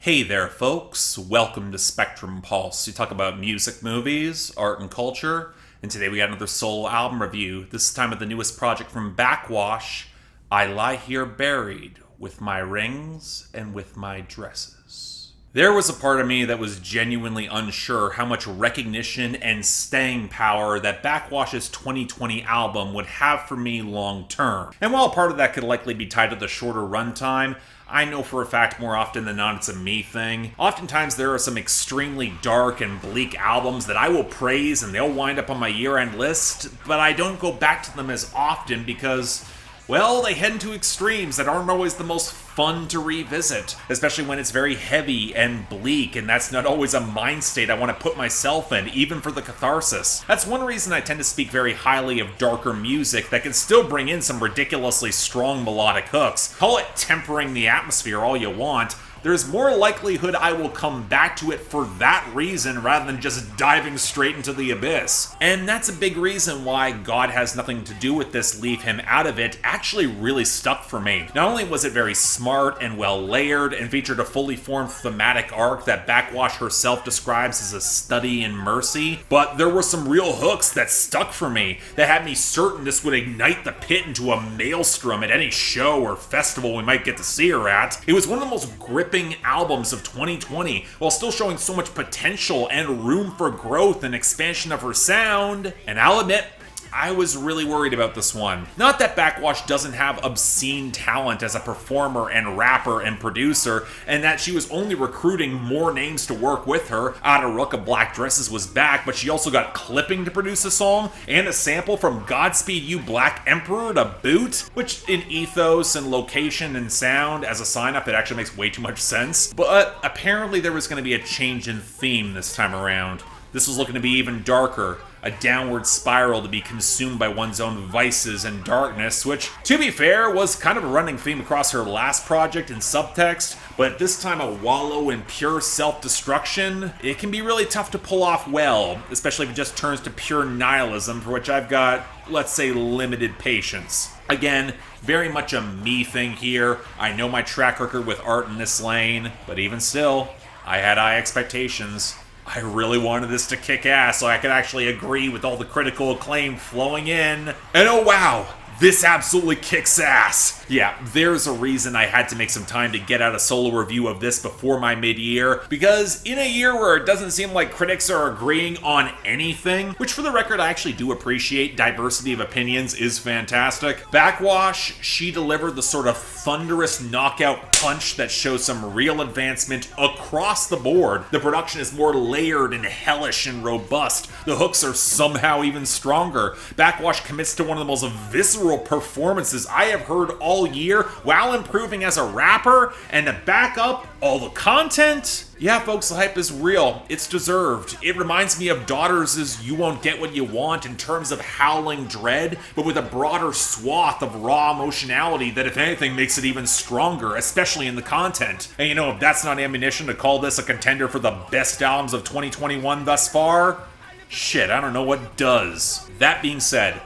Hey there, folks. Welcome to Spectrum Pulse. We talk about music, movies, art, and culture. And today we got another solo album review, this time of the newest project from Backxwash, I Lie Here Buried, with my rings and with my dresses. There was a part of me that was genuinely unsure how much recognition and staying power that Backxwash's 2020 album would have for me long term. And while part of that could likely be tied to the shorter runtime, I know for a fact more often than not it's a me thing. Oftentimes there are some extremely dark and bleak albums that I will praise and they'll wind up on my year-end list, but I don't go back to them as often because, well, they head into extremes that aren't always the most fun to revisit, especially when it's very heavy and bleak, and that's not always a mind state I want to put myself in, even for the catharsis. That's one reason I tend to speak very highly of darker music that can still bring in some ridiculously strong melodic hooks. Call it tempering the atmosphere all you want. There's more likelihood I will come back to it for that reason rather than just diving straight into the abyss. And that's a big reason why God Has Nothing to Do with This, Leave Him Out of It actually really stuck for me. Not only was it very smart and well layered and featured a fully formed thematic arc that Backxwash herself describes as a study in mercy, but there were some real hooks that stuck for me that had me certain this would ignite the pit into a maelstrom at any show or festival we might get to see her at. It was one of the most gripping albums of 2020 while still showing so much potential and room for growth and expansion of her sound. And I'll admit, I was really worried about this one. Not that Backxwash doesn't have obscene talent as a performer and rapper and producer, and that she was only recruiting more names to work with her. Rook of Black Dresses was back, but she also got Clipping to produce a song, and a sample from Godspeed You Black Emperor to boot, which in ethos and location and sound, as a sign-up, it actually makes way too much sense. But apparently there was going to be a change in theme this time around. This was looking to be even darker, a downward spiral to be consumed by one's own vices and darkness, which, to be fair, was kind of a running theme across her last project in subtext, but this time a wallow in pure self-destruction. It can be really tough to pull off well, especially if it just turns to pure nihilism, for which I've got, let's say, limited patience. Again, very much a me thing here. I know my track record with art in this lane, but even still, I had high expectations. I really wanted this to kick ass so I could actually agree with all the critical acclaim flowing in. And oh wow, this absolutely kicks ass. Yeah, there's a reason I had to make some time to get out a solo review of this before my mid-year, because in a year where it doesn't seem like critics are agreeing on anything, which for the record I actually do appreciate, diversity of opinions is fantastic, Backxwash, she delivered the sort of thunderous knockout punch that shows some real advancement across the board. The production is more layered and hellish and robust. The hooks are somehow even stronger. Backxwash commits to one of the most visceral performances I have heard all year while improving as a rapper, and to back up all the content, yeah folks, the hype is real. It's deserved. It reminds me of Daughters' You Won't Get What You Want in terms of howling dread, but with a broader swath of raw emotionality that if anything makes it even stronger, especially in the content. And you know, if that's not ammunition to call this a contender for the best albums of 2021 thus far, shit, I don't know what does. That being said,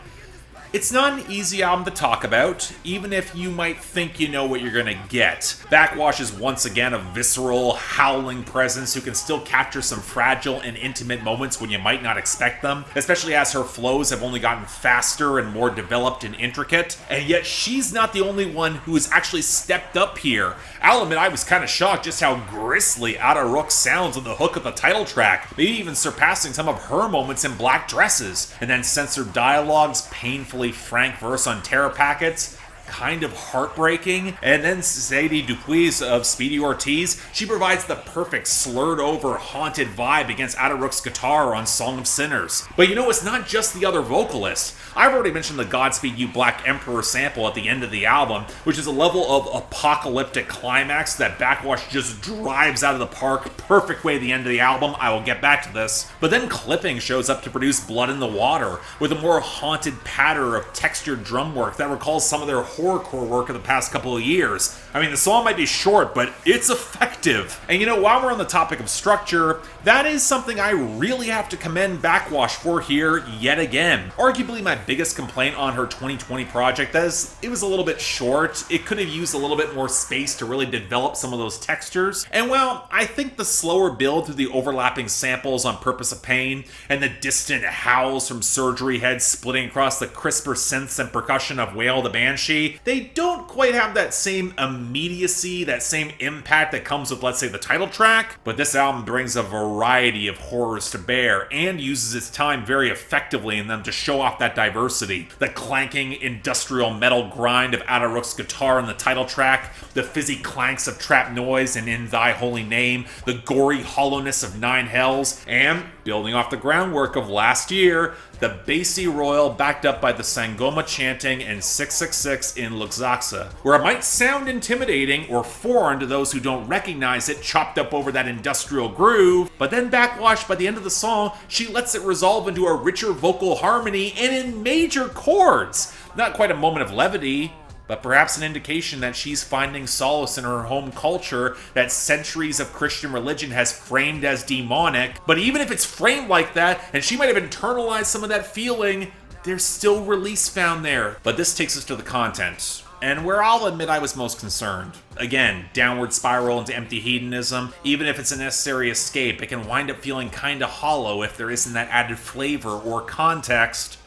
it's not an easy album to talk about, even if you might think you know what you're gonna get. Backxwash is once again a visceral, howling presence who can still capture some fragile and intimate moments when you might not expect them, especially as her flows have only gotten faster and more developed and intricate. And yet she's not the only one who has actually stepped up here. I'll admit I was kind of shocked just how gristly Rook sounds on the hook of the title track, maybe even surpassing some of her moments in Black Dresses. And then censored dialogues, painfully frank verse on Terror Packets, kind of heartbreaking. And then Sadie Dupuis of Speedy Ortiz, she provides the perfect slurred over haunted vibe against Rook's guitar on Song of Sinners. But you know, it's not just the other vocalists. I've already mentioned the Godspeed You Black Emperor sample at the end of the album, which is a level of apocalyptic climax that Backxwash just drives out of the park. Perfect way at the end of the album. I will get back to this. But then Clipping shows up to produce Blood in the Water, with a more haunted patter of textured drum work that recalls some of their horrorcore work of the past couple of years. I mean, the song might be short, but it's effective. And while we're on the topic of structure, that is something I really have to commend Backxwash for here yet again. Arguably my biggest complaint on her 2020 project is it was a little bit short. It could have used a little bit more space to really develop some of those textures. And while I think the slower build through the overlapping samples on Purpose of Pain and the distant howls from Surgery Head splitting across the crisper synths and percussion of Wail the Banshee, they don't quite have that same immediacy, that same impact that comes with, let's say, the title track. But this album brings a variety of horrors to bear and uses its time very effectively in them to show off that diversity. The clanking industrial metal grind of Ada Rook's guitar in the title track, the fizzy clanks of Trap Noise and In Thy Holy Name, the gory hollowness of Nine Hells, and, building off the groundwork of last year, the bassy royal backed up by the Sangoma chanting and 666 in LUXAXA, where it might sound intimidating or foreign to those who don't recognize it chopped up over that industrial groove, but then Backxwash, by the end of the song, she lets it resolve into a richer vocal harmony and in major chords. Not quite a moment of levity, but perhaps an indication that she's finding solace in her home culture that centuries of Christian religion has framed as demonic. But even if it's framed like that, and she might have internalized some of that feeling, there's still release found there. But this takes us to the content, and where I'll admit I was most concerned. Again, downward spiral into empty hedonism. Even if it's a necessary escape, it can wind up feeling kinda hollow if there isn't that added flavor or context.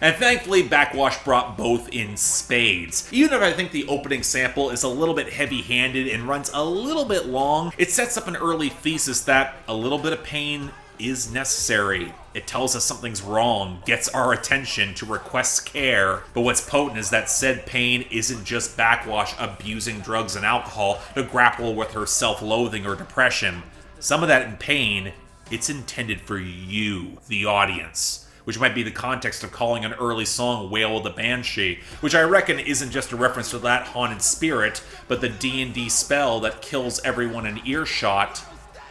And thankfully, Backxwash brought both in spades. Even if I think the opening sample is a little bit heavy-handed and runs a little bit long, it sets up an early thesis that a little bit of pain is necessary. It tells us something's wrong, gets our attention to request care. But what's potent is that said pain isn't just Backxwash abusing drugs and alcohol to grapple with her self-loathing or depression. Some of that pain, it's intended for you, the audience. Which might be the context of calling an early song Wail of the Banshee, which I reckon isn't just a reference to that haunted spirit, but the D&D spell that kills everyone in earshot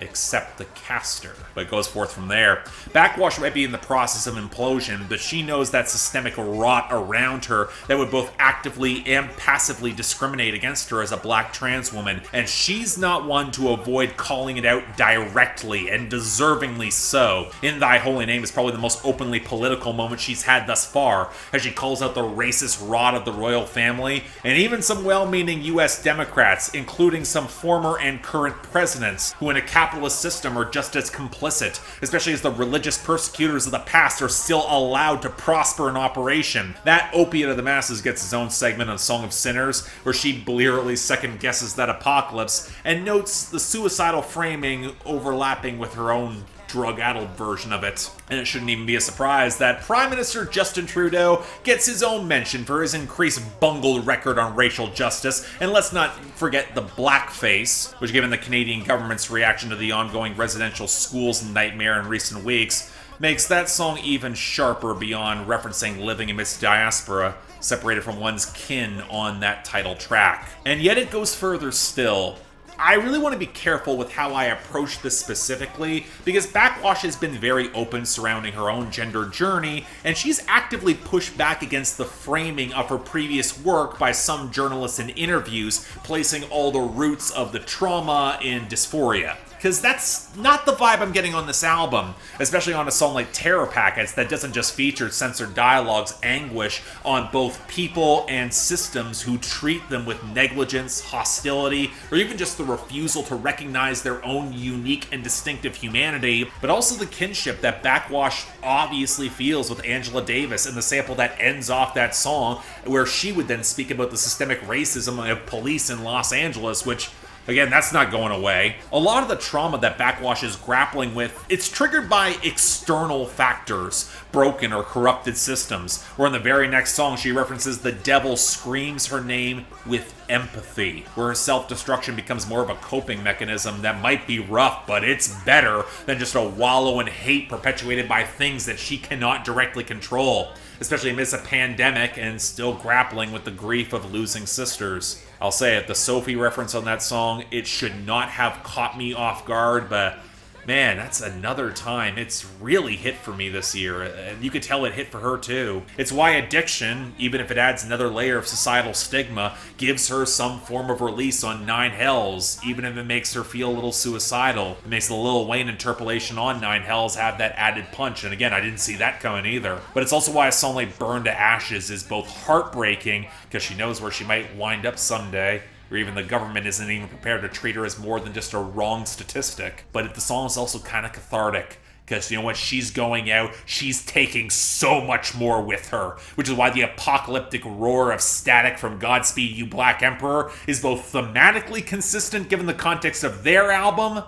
except the caster. But it goes forth from there. Backxwash might be in the process of implosion, but she knows that systemic rot around her that would both actively and passively discriminate against her as a black trans woman, and she's not one to avoid calling it out directly, and deservingly so. In Thy Holy Name is probably the most openly political moment she's had thus far, as she calls out the racist rot of the royal family, and even some well-meaning US Democrats, including some former and current presidents, who in a capitalist system are just as complicit, especially as the religious persecutors of the past are still allowed to prosper in operation. That opiate of the masses gets its own segment on Song of Sinners, where she blearily second-guesses that apocalypse, and notes the suicidal framing overlapping with her own drug-addled version of it. And it shouldn't even be a surprise that Prime Minister Justin Trudeau gets his own mention for his increased bungled record on racial justice, and let's not forget the blackface, which, given the Canadian government's reaction to the ongoing residential schools nightmare in recent weeks, makes that song even sharper beyond referencing living amidst diaspora, separated from one's kin on that title track. And yet it goes further still. I really want to be careful with how I approach this specifically, because Backxwash has been very open surrounding her own gender journey, and she's actively pushed back against the framing of her previous work by some journalists in interviews, placing all the roots of the trauma in dysphoria. Because that's not the vibe I'm getting on this album, especially on a song like Terror Packets that doesn't just feature censored dialogue's anguish on both people and systems who treat them with negligence, hostility, or even just the refusal to recognize their own unique and distinctive humanity, but also the kinship that Backxwash obviously feels with Angela Davis in the sample that ends off that song, where she would then speak about the systemic racism of police in Los Angeles, which, again, that's not going away. A lot of the trauma that Backxwash is grappling with, it's triggered by external factors, broken or corrupted systems, where in the very next song she references the devil screams her name with empathy, where her self-destruction becomes more of a coping mechanism that might be rough, but it's better than just a wallow in hate perpetuated by things that she cannot directly control, especially amidst a pandemic and still grappling with the grief of losing sisters. I'll say it, the Sophie reference on that song, it should not have caught me off guard, but Man, that's another time it's really hit for me this year, and you could tell it hit for her too. It's why Addiction, even if it adds another layer of societal stigma, gives her some form of release on Nine Hells, even if it makes her feel a little suicidal. It makes the Lil Wayne interpolation on Nine Hells have that added punch, and again, I didn't see that coming either. But it's also why a song like Burn to Ashes is both heartbreaking, because she knows where she might wind up someday, or even the government isn't even prepared to treat her as more than just a wrong statistic. But the song is also kind of cathartic, because you know what, she's going out, she's taking so much more with her, which is why the apocalyptic roar of static from Godspeed You Black Emperor is both thematically consistent given the context of their album,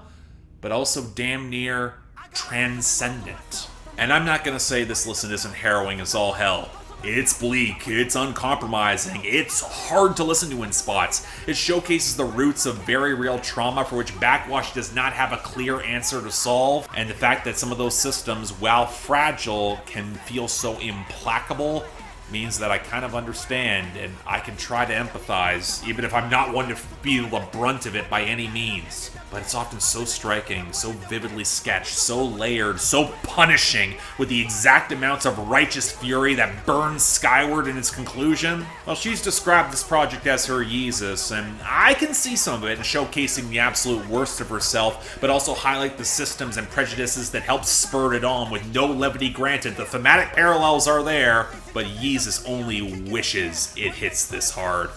but also damn near transcendent. And I'm not going to say this listen isn't harrowing as all hell. It's bleak, it's uncompromising, it's hard to listen to in spots. It showcases the roots of very real trauma for which Backxwash does not have a clear answer to solve, and the fact that some of those systems, while fragile, can feel so implacable means that I kind of understand, and I can try to empathize, even if I'm not one to feel the brunt of it by any means. But it's often so striking, so vividly sketched, so layered, so punishing, with the exact amounts of righteous fury that burns skyward in its conclusion. Well, she's described this project as her Yeezus, and I can see some of it in showcasing the absolute worst of herself, but also highlight the systems and prejudices that help spur it on with no levity granted. The thematic parallels are there, but Yeezus only wishes it hits this hard.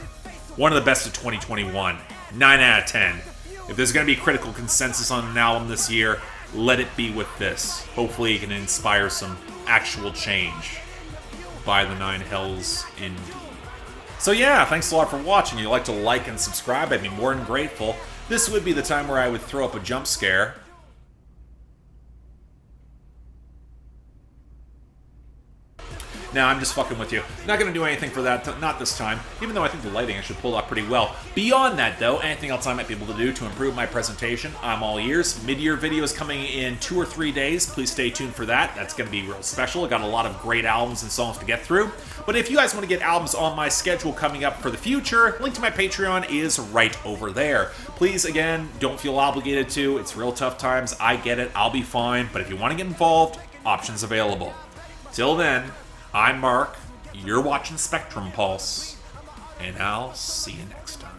One of the best of 2021. 9 out of 10. If there's going to be critical consensus on an album this year, let it be with this. Hopefully it can inspire some actual change by the Nine Hells indeed. So yeah, thanks a lot for watching. If you'd like to like and subscribe, I'd be more than grateful. This would be the time where I would throw up a jump scare. Nah, I'm just fucking with you. Not gonna do anything for that, not this time, even though I think the lighting actually pulled off pretty well. Beyond that though, anything else I might be able to do to improve my presentation, I'm all ears. Mid-year video is coming in 2 or 3 days. Please stay tuned for that. That's gonna be real special. I got a lot of great albums and songs to get through. But if you guys want to get albums on my schedule coming up for the future, link to my Patreon is right over there. Please, again, don't feel obligated to. It's real tough times. I get it. I'll be fine. But if you want to get involved, options available. Till then, I'm Mark, you're watching Spectrum Pulse, and I'll see you next time.